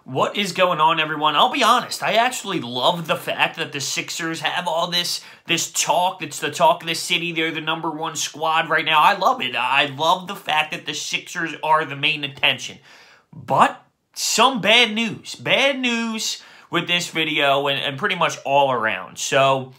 What is going on, everyone? I'll be honest, I actually love the fact that the Sixers have all this talk. It's the talk of the city. They're the #1 squad right now. I love it. I love the fact that the Sixers are the main attention. But some bad news. Bad news with this video and pretty much all around. So,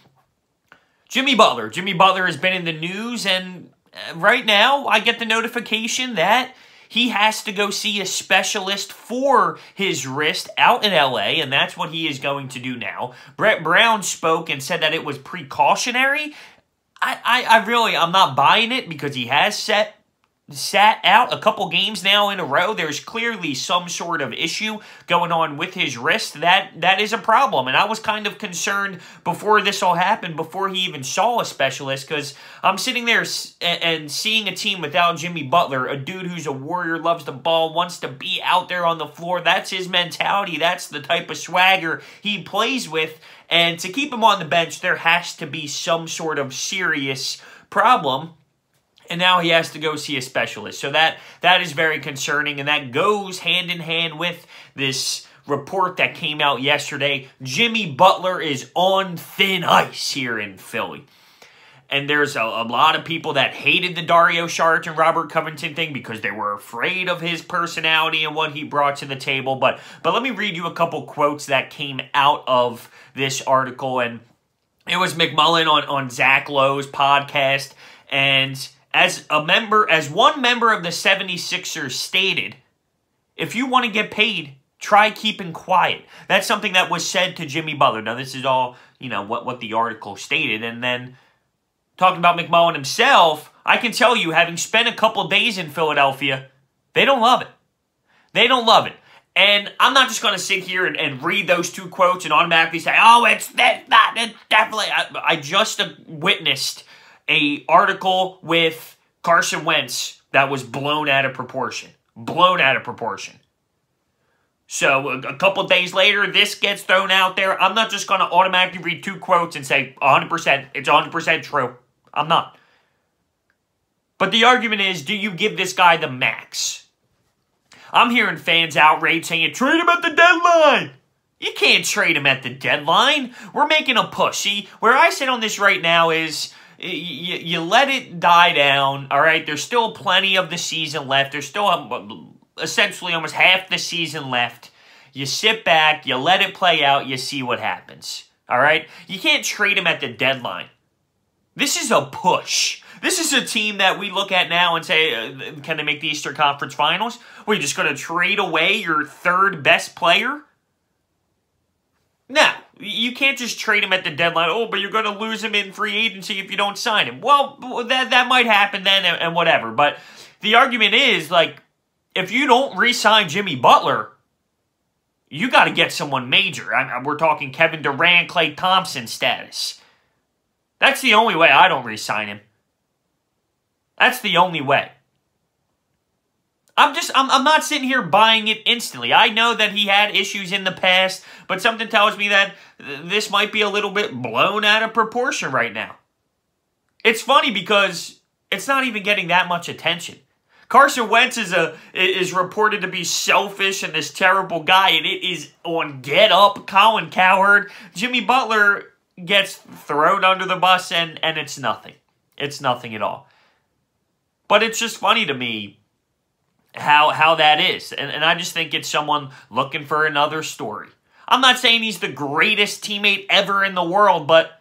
Jimmy Butler. Jimmy Butler has been in the news, and right now I get the notification that he has to go see a specialist for his wrist out in LA, and that's what he is going to do now. Brett Brown spoke and said that it was precautionary. I'm not buying it because he has sat out a couple games now in a row. There's clearly some sort of issue going on with his wrist. That is a problem, and I was kind of concerned before this all happened, before he even saw a specialist, because I'm sitting there and seeing a team without Jimmy Butler, a dude who's a warrior, loves the ball, wants to be out there on the floor. That's his mentality. That's the type of swagger he plays with, and to keep him on the bench, there has to be some sort of serious problem. And now he has to go see a specialist. So that is very concerning, and that goes hand in hand with this report that came out yesterday. Jimmy Butler is on thin ice here in Philly. And there's a lot of people that hated the Dario Saric and Robert Covington thing because they were afraid of his personality and what he brought to the table. But let me read you a couple quotes that came out of this article. And it was McMullen on Zach Lowe's podcast, and as one member of the 76ers stated, if you want to get paid, try keeping quiet. That's something that was said to Jimmy Butler. Now, this is all, what the article stated. And then, talking about McMullen himself, I can tell you, having spent a couple days in Philadelphia, they don't love it. They don't love it. And I'm not just going to sit here and read those two quotes and automatically say, oh, it's definitely. I just witnessed an article with Carson Wentz that was blown out of proportion. Blown out of proportion. So, a couple days later, this gets thrown out there. I'm not just going to automatically read two quotes and say 100%, it's 100% true. I'm not. But the argument is, do you give this guy the max? I'm hearing fans outraged saying, trade him at the deadline. You can't trade him at the deadline. We're making a push. See, where I sit on this right now is, you let it die down, all right? There's still plenty of the season left. There's still essentially almost half the season left. You sit back, you let it play out, you see what happens, all right? You can't trade him at the deadline. This is a push. This is a team that we look at now and say, can they make the Eastern Conference Finals? Are you just going to trade away your third best player? No, you can't just trade him at the deadline. Oh, but you're going to lose him in free agency if you don't sign him. Well, that might happen then and whatever. But the argument is, if you don't re-sign Jimmy Butler, you got to get someone major. We're talking Kevin Durant, Klay Thompson status. That's the only way I don't re-sign him. That's the only way. I'm not sitting here buying it instantly. I know that he had issues in the past, but something tells me that this might be a little bit blown out of proportion right now. It's funny because it's not even getting that much attention. Carson Wentz is reported to be selfish and this terrible guy, and it is on Get Up, Colin Cowherd. Jimmy Butler gets thrown under the bus, and it's nothing. It's nothing at all. But it's just funny to me how that is. And I just think it's someone looking for another story. I'm not saying he's the greatest teammate ever in the world, but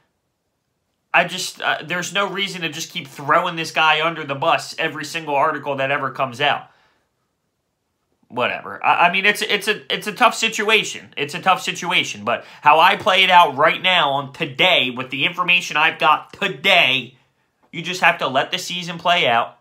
there's no reason to just keep throwing this guy under the bus every single article that ever comes out. Whatever. I mean, it's a tough situation. It's a tough situation. But how I play it out right now on today, with the information I've got today, you just have to let the season play out.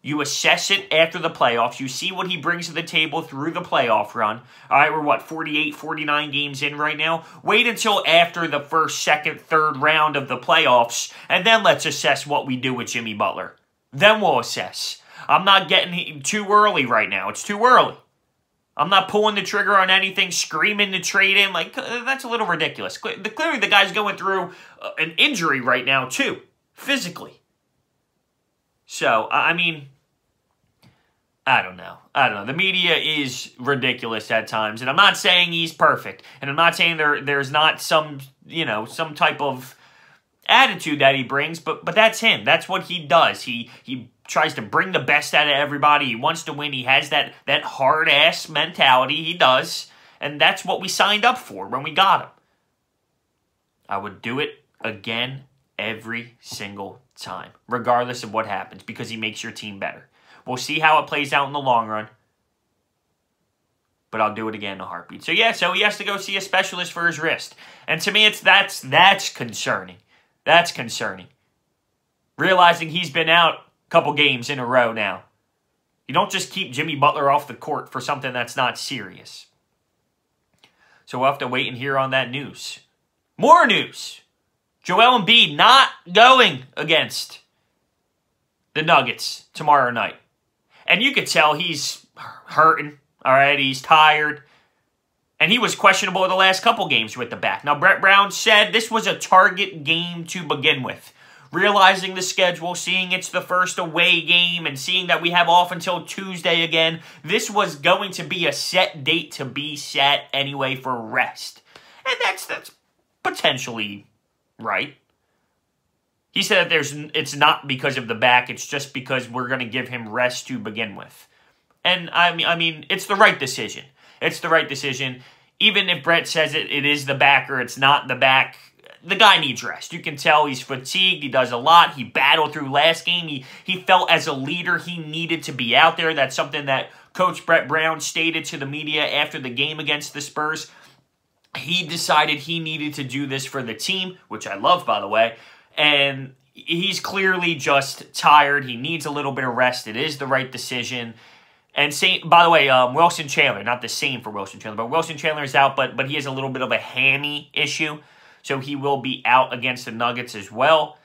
You assess it after the playoffs. You see what he brings to the table through the playoff run. All right, we're 48, 49 games in right now. Wait until after the first, second, third round of the playoffs, and then let's assess what we do with Jimmy Butler. Then we'll assess. I'm not getting too early right now. It's too early. I'm not pulling the trigger on anything, screaming to trade him. That's a little ridiculous. Clearly, the guy's going through an injury right now, too, physically. So, I mean, I don't know. The media is ridiculous at times, and I'm not saying he's perfect, and I'm not saying there's not some, some type of attitude that he brings, but that's him. That's what he does. He tries to bring the best out of everybody. He wants to win. He has that hard-ass mentality. He does, and that's what we signed up for when we got him. I would do it again every single time, regardless of what happens, because he makes your team better. We'll see how it plays out in the long run, but I'll do it again in a heartbeat. So yeah, so he has to go see a specialist for his wrist, and to me, that's concerning. That's concerning. Realizing he's been out a couple games in a row now. You don't just keep Jimmy Butler off the court for something that's not serious. So we'll have to wait and hear on that news. More news. Joel Embiid not going against the Nuggets tomorrow night. And you could tell he's hurting, all right? He's tired. And he was questionable the last couple games with the back. Now, Brett Brown said this was a target game to begin with. Realizing the schedule, seeing it's the first away game, and seeing that we have off until Tuesday again, this was going to be a set date to be set anyway for rest. And that's potentially right. He said that it's not because of the back, it's just because we're going to give him rest to begin with. And I mean, it's the right decision. It's the right decision. Even if Brett says it is the back or it's not the back, the guy needs rest. You can tell he's fatigued. He does a lot. He battled through last game. He felt as a leader he needed to be out there. That's something that Coach Brett Brown stated to the media after the game against the Spurs. He decided he needed to do this for the team, which I love, by the way. And he's clearly just tired. He needs a little bit of rest. It is the right decision. And by the way, Wilson Chandler, not the same for Wilson Chandler, but Wilson Chandler is out, but he has a little bit of a hammy issue. So he will be out against the Nuggets as well.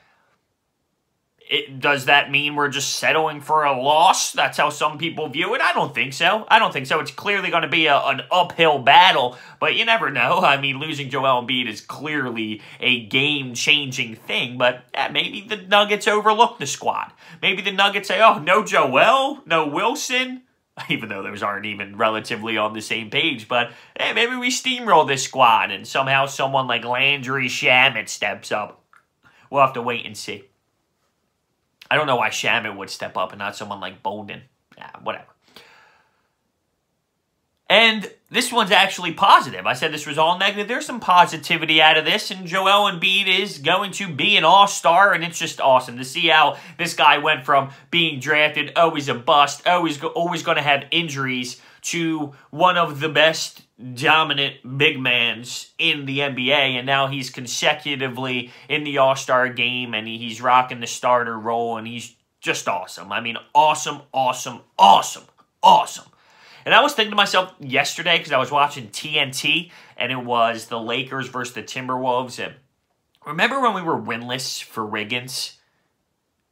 Does that mean we're just settling for a loss? That's how some people view it? I don't think so. I don't think so. It's clearly going to be an uphill battle, but you never know. I mean, losing Joel Embiid is clearly a game-changing thing, but maybe the Nuggets overlook the squad. Maybe the Nuggets say, oh, no Joel, no Wilson, even though those aren't even relatively on the same page, but hey, maybe we steamroll this squad and somehow someone like Landry Shamet steps up. We'll have to wait and see. I don't know why Shamet would step up and not someone like Bolden. Yeah, whatever. And this one's actually positive. I said this was all negative. There's some positivity out of this, and Joel Embiid is going to be an all-star, and it's just awesome to see how this guy went from being drafted, always a bust, always going to have injuries, to one of the best dominant big mans in the NBA, and now he's consecutively in the All-Star game, and he's rocking the starter role, and he's just awesome. I mean, awesome, awesome, awesome, awesome. And I was thinking to myself yesterday, because I was watching TNT, and it was the Lakers versus the Timberwolves, and remember when we were winless for Wiggins?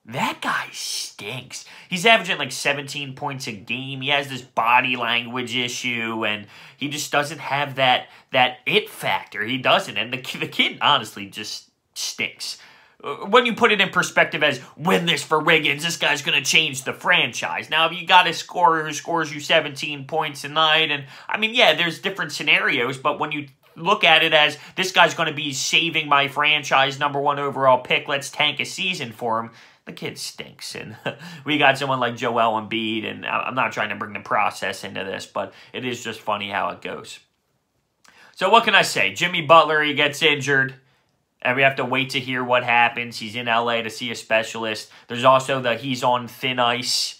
That guy stinks. He's averaging like 17 points a game. He has this body language issue, and he just doesn't have that it factor. He doesn't, and the kid honestly just stinks. When you put it in perspective as, win this for Wiggins, this guy's going to change the franchise. Now, if you got a scorer who scores you 17 points a night, and I mean, yeah, there's different scenarios, but when you look at it as, this guy's going to be saving my franchise #1 overall pick, let's tank a season for him, the kid stinks. And we got someone like Joel Embiid, and I'm not trying to bring the process into this, but it is just funny how it goes. So what can I say? Jimmy Butler, he gets injured, and we have to wait to hear what happens. He's in LA to see a specialist. There's also the he's on thin ice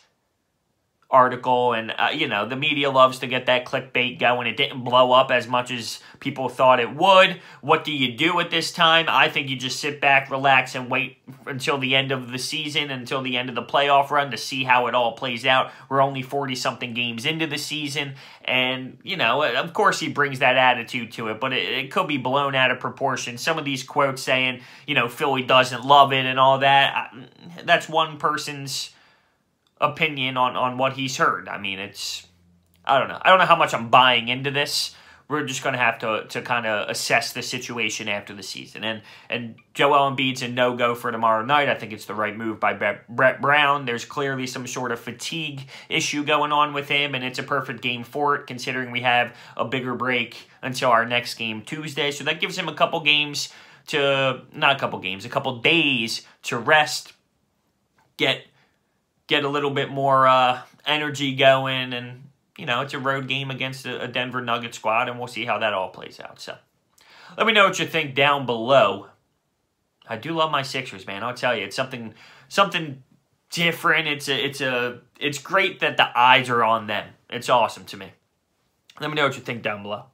article, and you know, the media loves to get that clickbait going. It didn't blow up as much as people thought it would. What do you do at this time? I think you just sit back, relax, and wait until the end of the season, until the end of the playoff run, to see how it all plays out. We're only 40-something games into the season, and, you know, of course he brings that attitude to it, but it could be blown out of proportion. Some of these quotes saying, you know, Philly doesn't love it and all that, that's one person's opinion on what he's heard. I mean, I don't know how much I'm buying into this, we're just going to have to kind of assess the situation after the season. And Joel Embiid's a no-go for tomorrow night. I think it's the right move by Brett Brown. There's clearly some sort of fatigue issue going on with him, and it's a perfect game for it, considering we have a bigger break until our next game Tuesday. So that gives him a couple days to rest, get a little bit more energy going, and it's a road game against a Denver Nuggets squad, and we'll see how that all plays out. So let me know what you think down below. I do love my Sixers, man. I'll tell you, it's something different. It's great that the eyes are on them. It's awesome to me. Let me know what you think down below.